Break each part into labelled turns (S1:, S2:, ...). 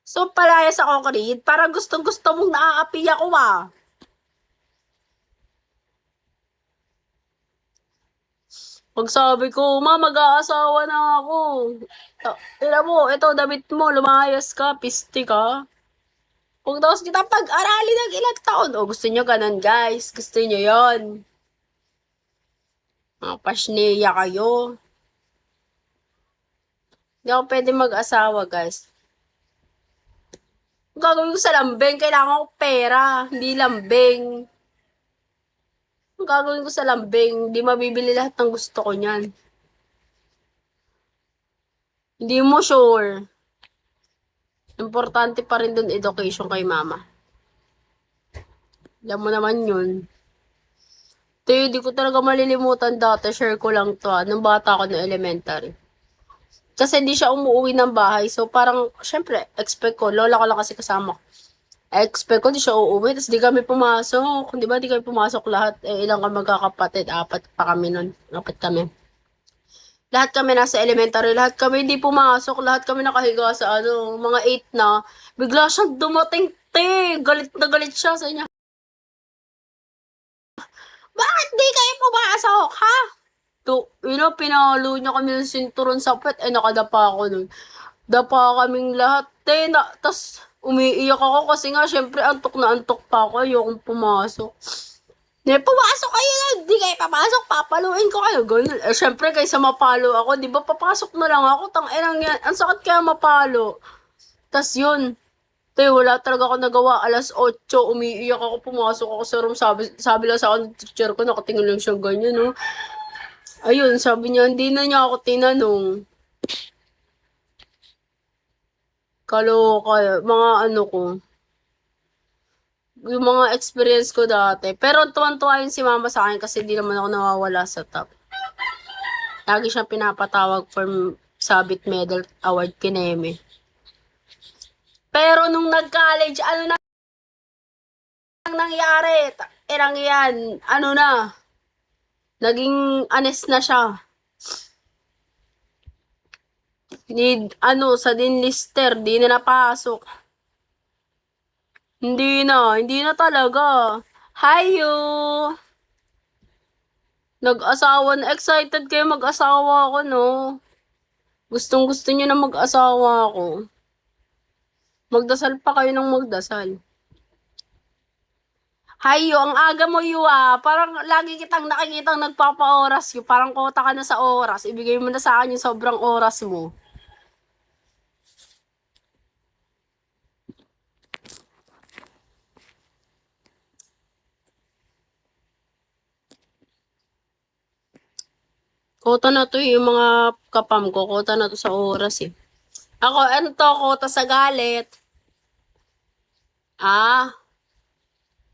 S1: So, palaya sa concrete, parang gustong-gusto mong naaapi ako ah. Pag sabi ko, ma, mag-aasawa na ako. Tira mo, ito, damit mo, lumayas ka, piste ka. Kung daw kita pag-aralin ng ilang taon, o gusto nyo ganun, guys. Gusto nyo yon. Mga pasneya kayo. Hindi ako pwede mag-asawa, guys. Kung gagawin ko sa lambing, kailangan ko pera, hindi lambing. Kung gagawin ko sa lambing, hindi mabibili lahat ng gusto ko niyan. Hindi mo sure. Importante pa rin dun education kay mama. Alam mo naman yun. Ito, di ko talaga malilimutan dati. Share ko lang to nung bata ako na elementary. Kasi hindi siya umuwi ng bahay. So parang, syempre, expect ko. Lola ko lang kasi kasama ko. Expect ko di siya uuwi. Tapos di kami pumasok. Di ba di kami pumasok lahat. Ilang kami magkakapatid. Apat pa kami nun. Apat kami. Lahat kami nasa elementary. Lahat kami hindi pumasok. Lahat kami nakahiga sa mga 8 na. Bigla siyang dumating. Galit na galit siya sa inyo. Bakit di kayo pumasok, ha? Pinalo niya kami ng sinturon sa puwet, nakadapa ako nun. Dapa kaming lahat, tas umiiyak ako kasi nga syempre antok na antok pa ako, ayokong pumasok. Pumasok kayo na, di kayo papasok, papaluin ko kayo, ganun. Syempre kaysa mapalo ako, di ba papasok na lang ako, tanginang yan, ang sakit kaya mapalo. Tas yun, wala talaga ako nagawa. Alas 8, umiiyak ako, pumasok ako sa room. Sabi lang sa akin ng teacher ko, nakatingin lang siya ganyan, no. Ayun, sabi niya, hindi na niya ako tinanong. Kaloka, mga ko. Yung mga experience ko dati. Pero tuwan-tuwa yun si mama sa akin kasi di naman ako nawawala sa top. Lagi siyang pinapatawag for Sabit Medal Award kineme. Pero nung nag-college, ano na nangyari? Erang yan, naging honest na siya. Sa Dinlister, di na napasok. Hindi na talaga. Hayo! Nag-asawa na, excited kayo mag-asawa ako, no? Gustong gusto niyo na mag-asawa ako. Magdasal pa kayo ng magdasal. Hayo, ang aga mo parang lagi kitang nakikitang nagpapa-oras yun. Parang kota ka na sa oras. Ibigay mo na sa akin yung sobrang oras mo. Kota na to yung mga kapam ko. Kota na to sa oras eh. Ako, ano to? Kota sa galit.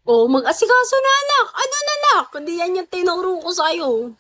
S1: Mag-asikaso na anak. Ano na anak? Kundi yan yung tinuro ko sa'yo.